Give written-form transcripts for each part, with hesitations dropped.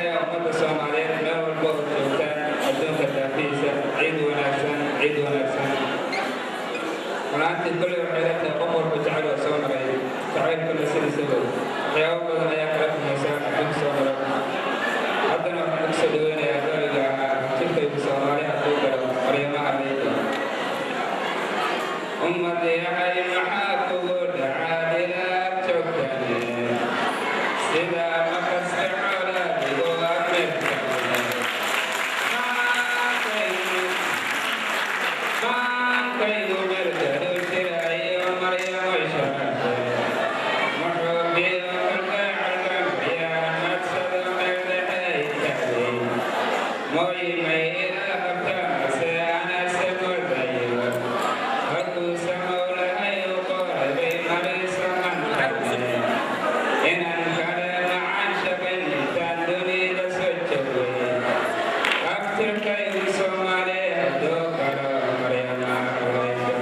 يا أمة الصوماليين مeel walba oo joogtaan adduunka daafihiisa ciid wanaagsan runaatii kulli waxay la tahay qof walba jecel oo soo maray jacaylkuna sidiisaba waxyaabo badan ayaa kala kumaysaa adduunka soo mara haddana waxaan ku soo dhaweynayaa gabayga jidkaygu Soomaali hadduu galo Maryamaha Leyda ummadii yahay maxaa kugu dhacaa ilaab joogtane sida maqaska colaadigu maankaygu merkadu jirayo Maryamo sharafe muxuubiyo kalgacalkambiyaa madsado meeldhexay tahay mooyimay ilaa qabtaamase anase modayo halkuu samowlahay u qoraybay maraysa manxane inan kale macaan shaqayn intaan dunida soo jogay abtirkaygu Soomaali hadduu galo Maryamaha Leyda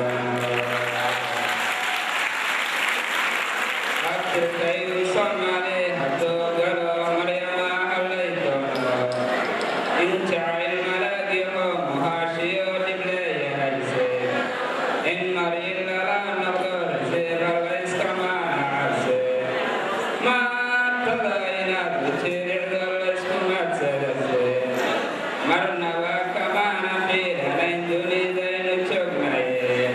abtirkaygu Soomaali hadduu galo Maryamaha Leyda in jacayl malagyaho muhaashiyo dhib leeyahayse in marin lala noqdo rasiiba layska maanacase maatada inaad ujeedicdo laysku madsadase marnaba kamaana fiiranayn dunidaynu joognaye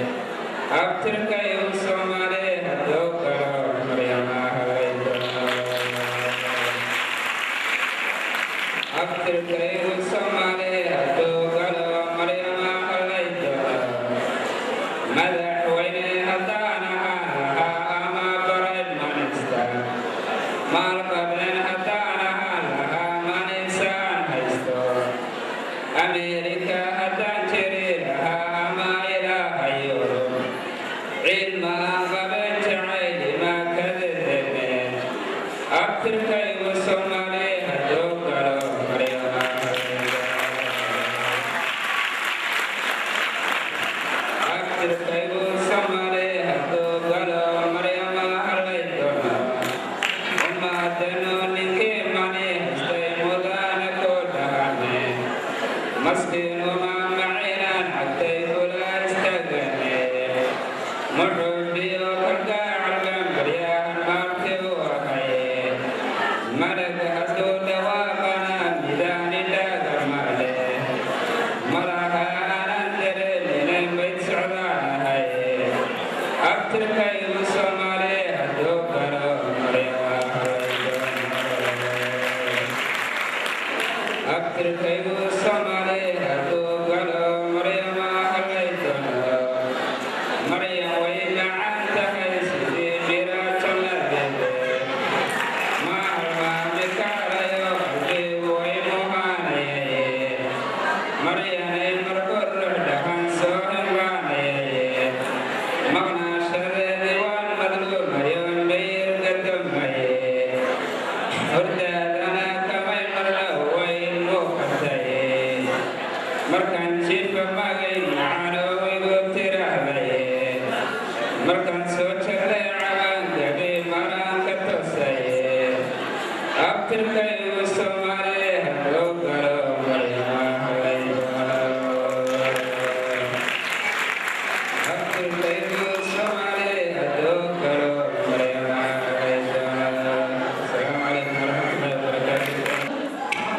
abtirkaygu Soomaali hadduu galo Maryamaha Leyda abtirkaygu Soomaali hadduu galo Maryamaha Leyda madaxweyne haddaan ahaan lahaa ama prime minister maalqabeen haddaan ahaan lahaa manisaan haysto Ameerika haddaan jiri lahaa ama ilaahayo cilma aan qabeen jacaylima kadedeme abtirkaygu Soomaali hadduu galo Maryamaha Leyda abtirkaygu Soomaali hadduu galo Maryamaha Leyda ummadanu ninkii mani haystay mudane ku dhahane maskiinuma macinaan xagtay kula istagane muxuubiyo kalgacalkambaryahan maarti u ahaye marag hadduu dhawaaqana midaani dhaagamale malaha aanan dareeminen bayd socdaanahaye abtirkaygu Soomaali hadduu galo Maryamaha Leyda abtirkaygu Soomaali hadduu galo Maryamaha Leyda Maryam way macaan tahay sidii miraajo ladeede ma halmaami karayo qalbigu way muhaanayaye maryanay markuu ruux dhahan soo hilmaanayaye maqnaashadeedii waan madluumayo mayr gadamaye hordaadana kamay marna way muuqataye markaan jiifa magay macaanoo igu tiraahdaye markaan soo jeglay cabaan gabi maraan ka toosaye abtirkaygu Soomaali hadduu galo Maryamaha Leyda abtirkaygu Soomaali hadduu galo Maryamaha Leyda asalaamu calaykum waraxmatullaahi wabarakaatuh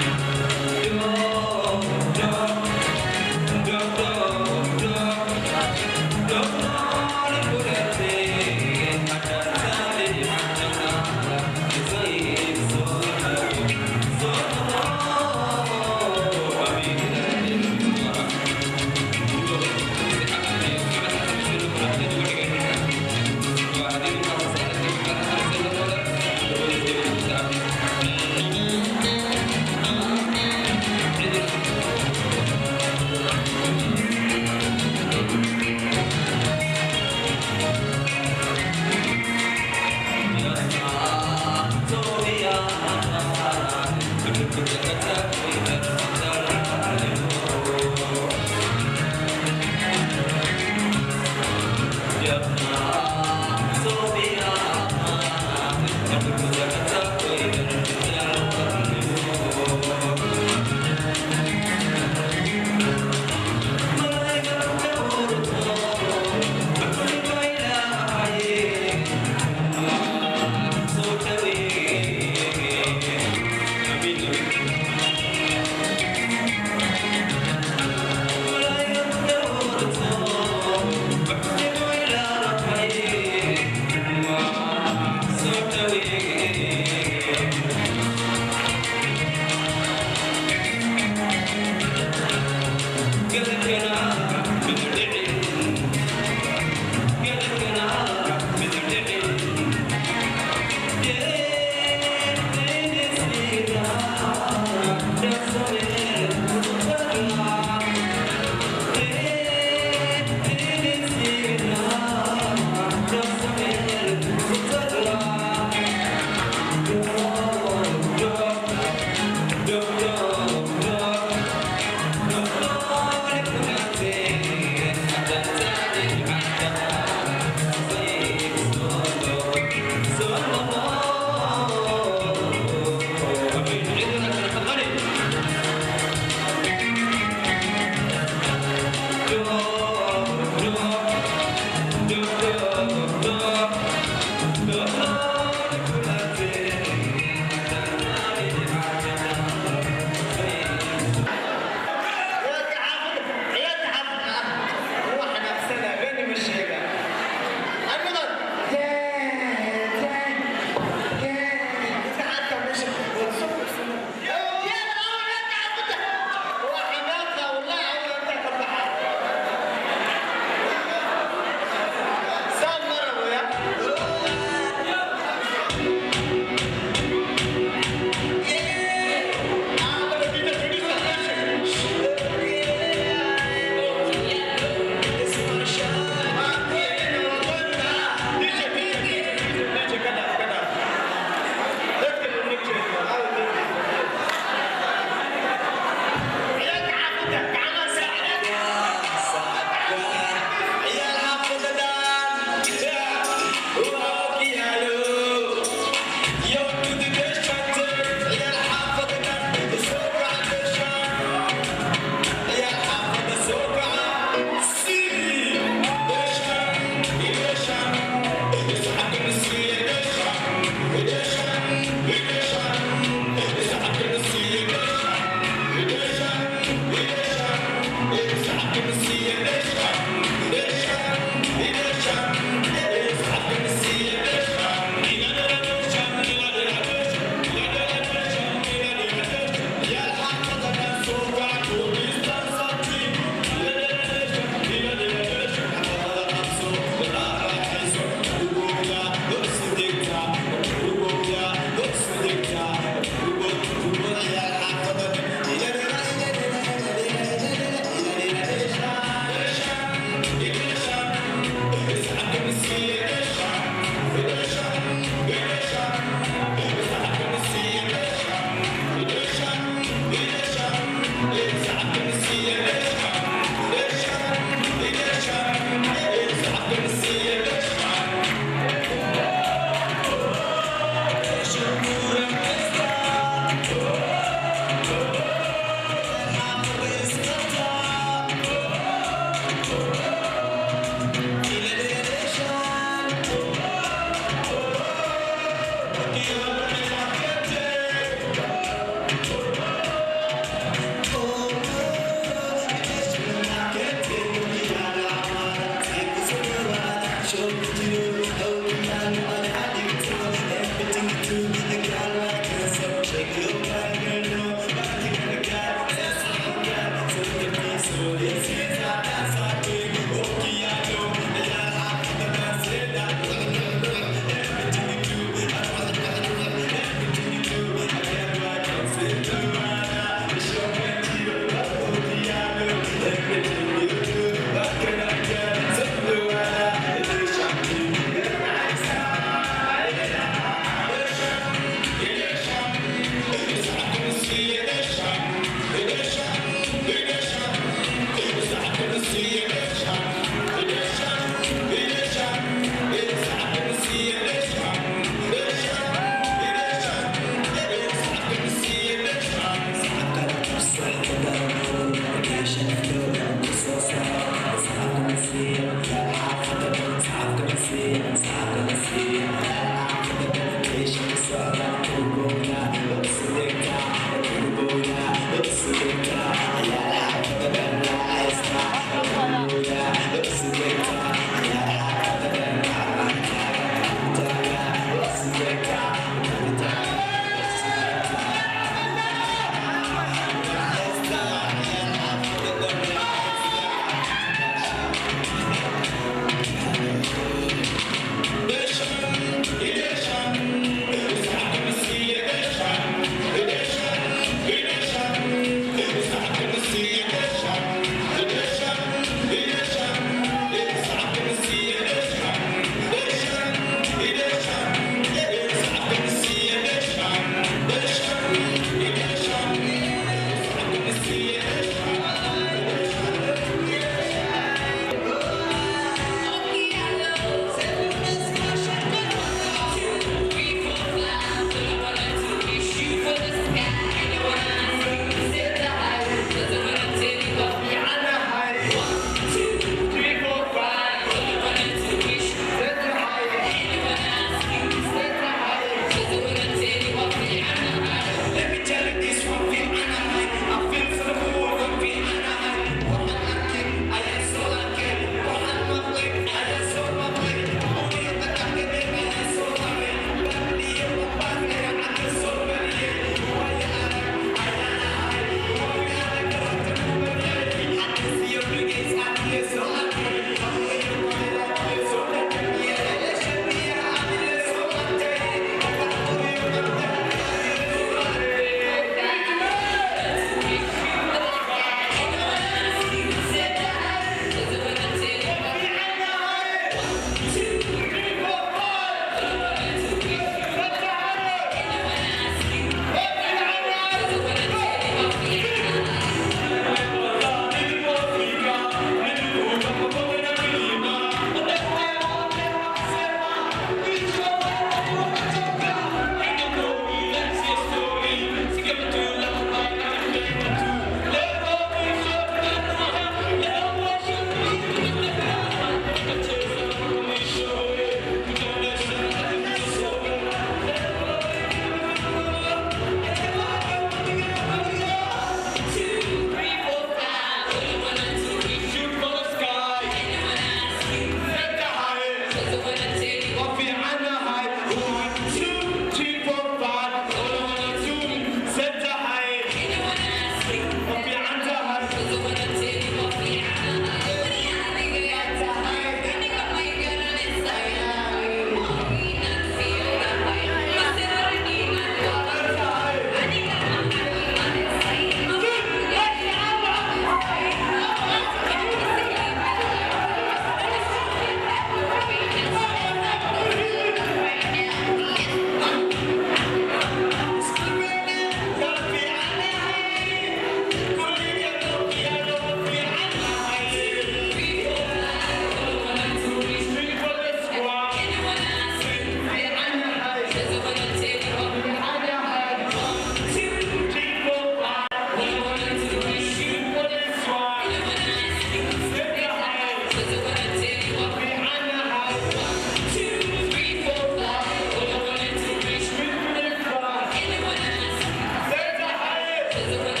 Cause